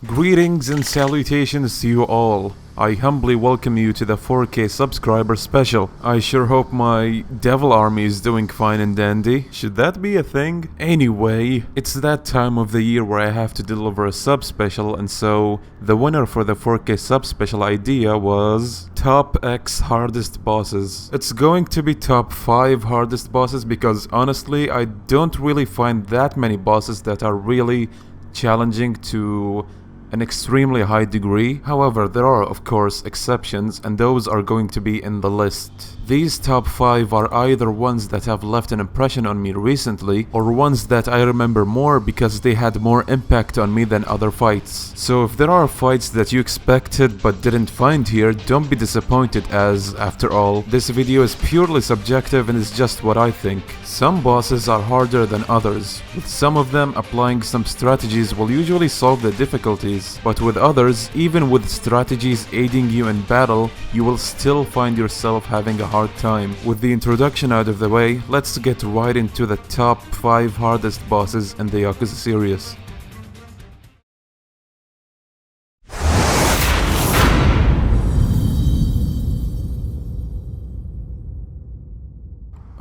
Greetings and salutations to you all. I humbly welcome you to the 4K subscriber special. I sure hope my devil army is doing fine and dandy. Should that be a thing? Anyway, it's that time of the year where I have to deliver a sub special, and so the winner for the 4K sub special idea was top X hardest bosses. It's going to be top 5 hardest bosses because honestly I don't really find that many bosses that are really challenging to an extremely high degree. However, there are of course exceptions, and those are going to be in the list. These top 5 are either ones that have left an impression on me recently, or ones that I remember more because they had more impact on me than other fights. So if there are fights that you expected but didn't find here, don't be disappointed, as after all, this video is purely subjective and is just what I think. Some bosses are harder than others. With some of them, applying some strategies will usually solve the difficulties, but with others, even with strategies aiding you in battle, you will still find yourself having a hard time. With the introduction out of the way, let's get right into the top 5 hardest bosses in the Yakuza series.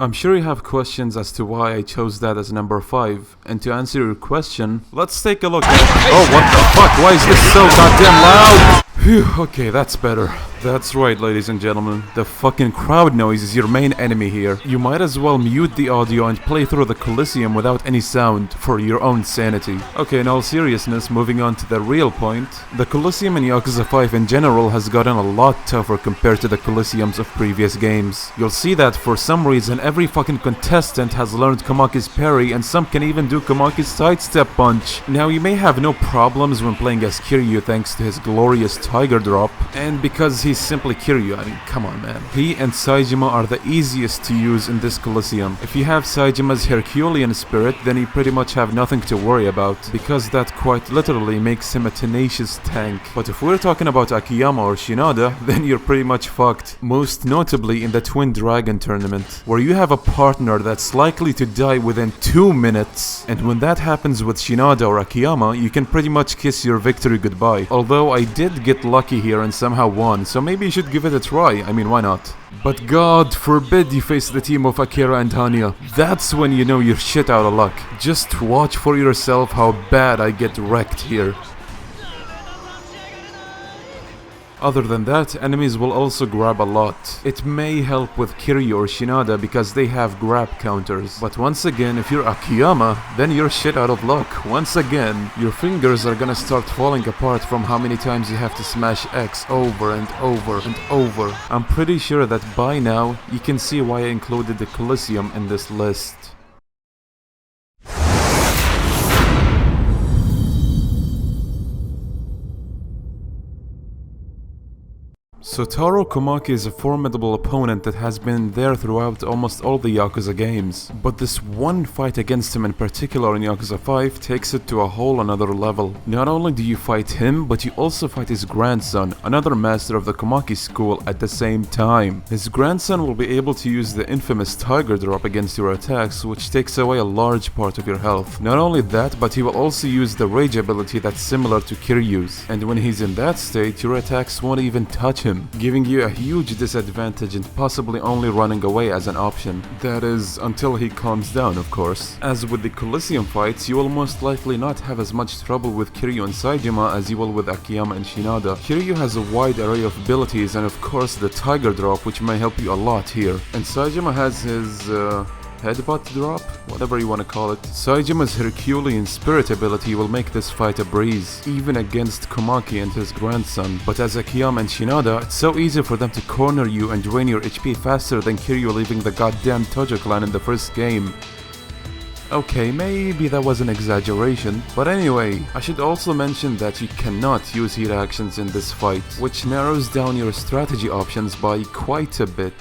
I'm sure you have questions as to why I chose that as number 5, and to answer your question, let's take a look at... Oh, what the fuck? Why is this so goddamn loud? Phew, okay, that's better. That's right, ladies and gentlemen, the fucking crowd noise is your main enemy here. You might as well mute the audio and play through the Colosseum without any sound, for your own sanity. Okay, in all seriousness, moving on to the real point, the Colosseum in Yakuza 5 in general has gotten a lot tougher compared to the Colosseums of previous games. You'll see that for some reason every fucking contestant has learned Komaki's parry, and some can even do Komaki's sidestep punch. Now, you may have no problems when playing as Kiryu thanks to his glorious tiger drop, and because he's simply Kiryu, I mean, come on man. He and Saejima are the easiest to use in this Colosseum. If you have Saejima's Herculean spirit, then you pretty much have nothing to worry about, because that quite literally makes him a tenacious tank. But if we're talking about Akiyama or Shinada, then you're pretty much fucked. Most notably in the Twin Dragon tournament, where you have a partner that's likely to die within 2 minutes, and when that happens with Shinada or Akiyama, you can pretty much kiss your victory goodbye. Although I did get lucky here and somehow won, so maybe you should give it a try. I mean, why not? But God forbid you face the team of Akira and Hannya. That's when you know you're shit out of luck. Just watch for yourself how bad I get wrecked here. Other than that, enemies will also grab a lot. It may help with Kiryu or Shinada because they have grab counters. But once again, if you're Akiyama, then you're shit out of luck. Once again, your fingers are gonna start falling apart from how many times you have to smash X over and over and over. I'm pretty sure that by now, you can see why I included the Colosseum in this list. So Taro Komaki is a formidable opponent that has been there throughout almost all the Yakuza games, but this one fight against him in particular in Yakuza 5 takes it to a whole another level. Not only do you fight him, but you also fight his grandson, another master of the Komaki school, at the same time. His grandson will be able to use the infamous tiger drop against your attacks, which takes away a large part of your health. Not only that, but he will also use the rage ability that's similar to Kiryu's, and when he's in that state, your attacks won't even touch him, giving you a huge disadvantage and possibly only running away as an option. That is, until he calms down, of course. As with the Colosseum fights, you will most likely not have as much trouble with Kiryu and Saejima as you will with Akiyama and Shinada. Kiryu has a wide array of abilities and of course the tiger drop, which may help you a lot here. And Saejima has his headbutt drop? Whatever you want to call it. Saejima's Herculean spirit ability will make this fight a breeze, even against Komaki and his grandson. But as Akiyama and Shinada, it's so easy for them to corner you and drain your HP faster than Kiryu leaving the goddamn Tojo clan in the first game. Okay, maybe that was an exaggeration, but anyway, I should also mention that you cannot use heat actions in this fight, which narrows down your strategy options by quite a bit.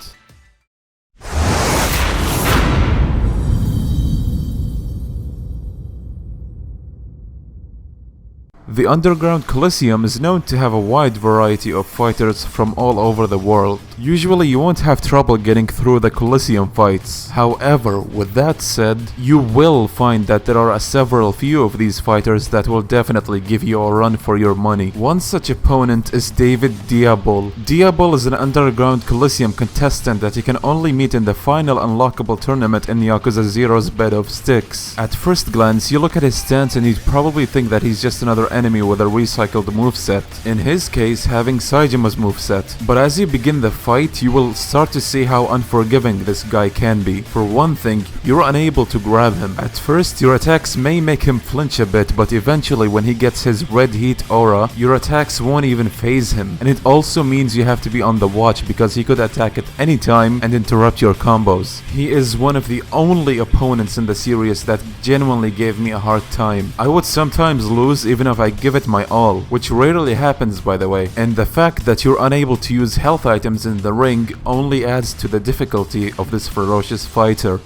The underground Colosseum is known to have a wide variety of fighters from all over the world. Usually you won't have trouble getting through the Colosseum fights. However, with that said, you will find that there are several few of these fighters that will definitely give you a run for your money. One such opponent is David Diabol. Diabol is an underground Colosseum contestant that you can only meet in the final unlockable tournament in Yakuza 0's Bed of Sticks. At first glance, you look at his stance and you'd probably think that he's just another enemy with a recycled moveset. In his case, having Saijima's moveset. But as you begin the fight, you will start to see how unforgiving this guy can be. For one thing, you're unable to grab him. At first, your attacks may make him flinch a bit, but eventually when he gets his red heat aura, your attacks won't even phase him. And it also means you have to be on the watch because he could attack at any time and interrupt your combos. He is one of the only opponents in the series that genuinely gave me a hard time. I would sometimes lose even if I give it my all, which rarely happens by the way, and the fact that you're unable to use health items in the ring only adds to the difficulty of this ferocious fighter.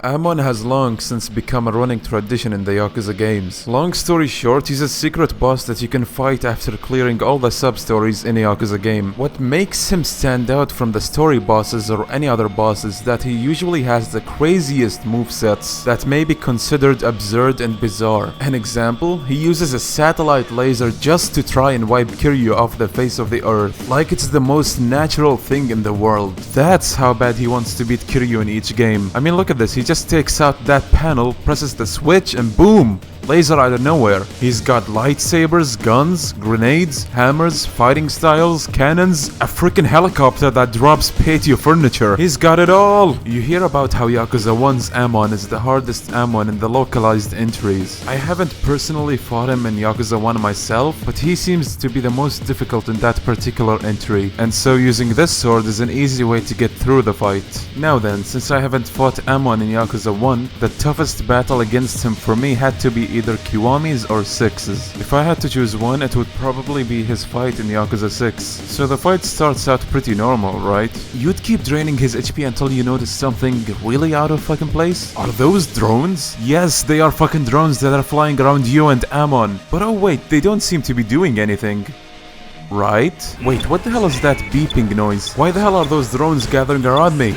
Amon has long since become a running tradition in the Yakuza games. Long story short, he's a secret boss that you can fight after clearing all the sub-stories in a Yakuza game. What makes him stand out from the story bosses or any other bosses is that he usually has the craziest movesets that may be considered absurd and bizarre. An example, he uses a satellite laser just to try and wipe Kiryu off the face of the earth, like it's the most natural thing in the world. That's how bad he wants to beat Kiryu in each game. I mean, look at this, he just takes out that panel, presses the switch, and boom! Laser out of nowhere. He's got lightsabers, guns, grenades, hammers, fighting styles, cannons, a freaking helicopter that drops patio furniture. He's got it all! You hear about how Yakuza 1's Amon is the hardest Amon in the localized entries. I haven't personally fought him in Yakuza 1 myself, but he seems to be the most difficult in that particular entry, and so using this sword is an easy way to get through the fight. Now then, since I haven't fought Amon in Yakuza 1, the toughest battle against him for me had to be either Kiwami's or 6's. If I had to choose one, it would probably be his fight in Yakuza 6. So the fight starts out pretty normal, right? You'd keep draining his HP until you notice something really out of fucking place. Are those drones? Yes, they are fucking drones that are flying around you and Amon. But oh wait, they don't seem to be doing anything. Right? Wait, what the hell is that beeping noise? Why the hell are those drones gathering around me?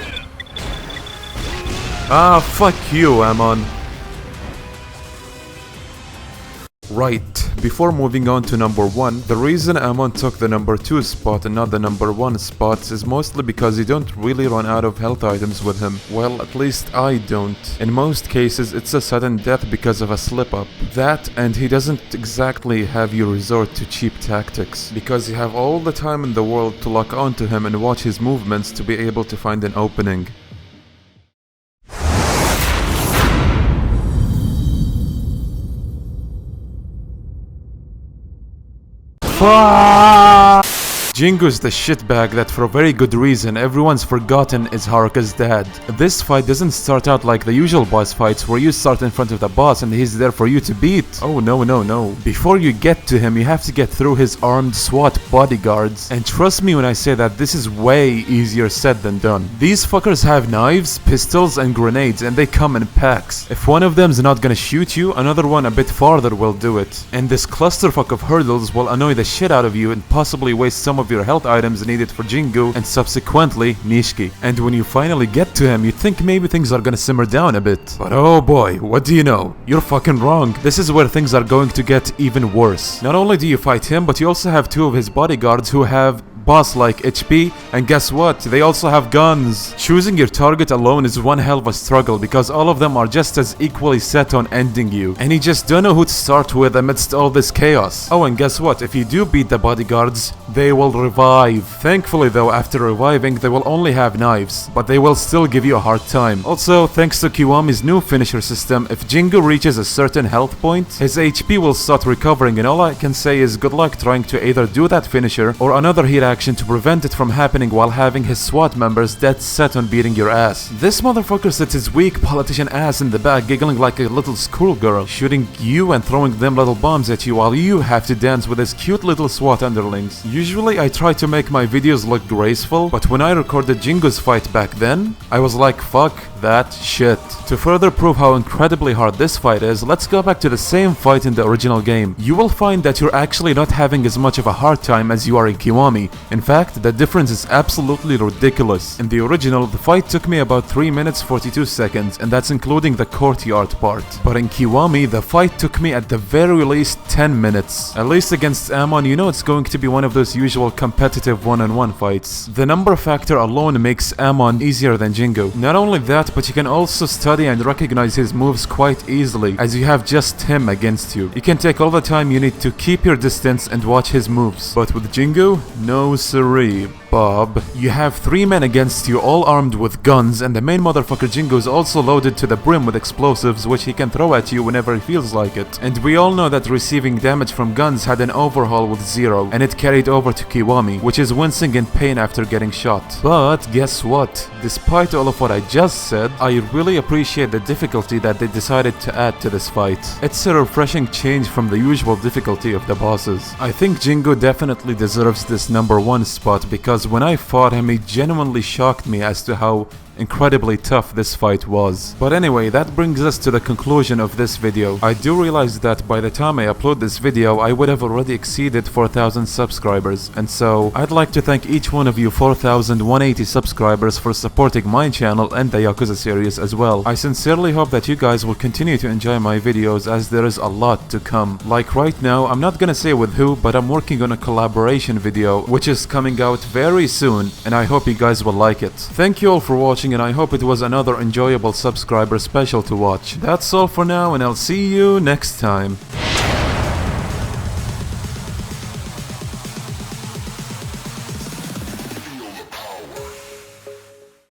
Ah, fuck you, Amon. Right, before moving on to number 1, the reason Amon took the number 2 spot and not the number 1 spot is mostly because you don't really run out of health items with him. Well, at least I don't. In most cases, it's a sudden death because of a slip-up. That, and he doesn't exactly have you resort to cheap tactics, because you have all the time in the world to lock onto him and watch his movements to be able to find an opening. Jingu's the shitbag that for a very good reason everyone's forgotten is Haruka's dad. This fight doesn't start out like the usual boss fights where you start in front of the boss and he's there for you to beat. Oh no. Before you get to him, you have to get through his armed SWAT bodyguards. And trust me when I say that this is way easier said than done. These fuckers have knives, pistols, and grenades, and they come in packs. If one of them's not gonna shoot you, another one a bit farther will do it. And this clusterfuck of hurdles will annoy the shit out of you and possibly waste some of your health items needed for Jingu and subsequently Nishiki. And when you finally get to him, you think maybe things are gonna simmer down a bit. But oh boy, what do you know? You're fucking wrong. This is where things are going to get even worse. Not only do you fight him, but you also have 2 of his bodyguards who have boss-like HP, and guess what? They also have guns. Choosing your target alone is one hell of a struggle because all of them are just as equally set on ending you, and you just don't know who to start with amidst all this chaos. Oh, and guess what? If you do beat the bodyguards, they will revive. Thankfully though, after reviving, they will only have knives, but they will still give you a hard time. Also, thanks to Kiwami's new finisher system, if Jingu reaches a certain health point, his HP will start recovering, and all I can say is good luck trying to either do that finisher or another hit action to prevent it from happening while having his SWAT members dead set on beating your ass. This motherfucker sits his weak politician ass in the back giggling like a little schoolgirl, shooting you and throwing them little bombs at you while you have to dance with his cute little SWAT underlings. Usually I try to make my videos look graceful, but when I recorded Jingu's fight back then, I was like, fuck that shit. To further prove how incredibly hard this fight is, let's go back to the same fight in the original game. You will find that you're actually not having as much of a hard time as you are in Kiwami. In fact, the difference is absolutely ridiculous. In the original, the fight took me about 3 minutes 42 seconds, and that's including the courtyard part. But in Kiwami, the fight took me at the very least 10 minutes. At least against Amon, you know it's going to be one of those usual competitive one-on-one fights. The number factor alone makes Amon easier than Jingu. Not only that, but you can also study and recognize his moves quite easily, as you have just him against you. You can take all the time you need to keep your distance and watch his moves. But with Jingu, no siree, Bob. You have 3 men against you, all armed with guns, and the main motherfucker Jingu is also loaded to the brim with explosives, which he can throw at you whenever he feels like it. And we all know that receiving damage from guns had an overhaul with Zero, and it carried over to Kiwami, which is wincing in pain after getting shot. But guess what? Despite all of what I just said, I really appreciate the difficulty that they decided to add to this fight. It's a refreshing change from the usual difficulty of the bosses. I think Jingu definitely deserves this #1 spot because when I fought him, he genuinely shocked me as to how incredibly tough this fight was. But anyway, that brings us to the conclusion of this video. I do realize that by the time I upload this video, I would have already exceeded 4,000 subscribers, and so I'd like to thank each one of you 4,180 subscribers for supporting my channel and the Yakuza series as well. I sincerely hope that you guys will continue to enjoy my videos, as there is a lot to come. Like right now, I'm not gonna say with who, but I'm working on a collaboration video which is coming out very soon, and I hope you guys will like it. Thank you all for watching, and I hope it was another enjoyable subscriber special to watch. That's all for now, and I'll see you next time.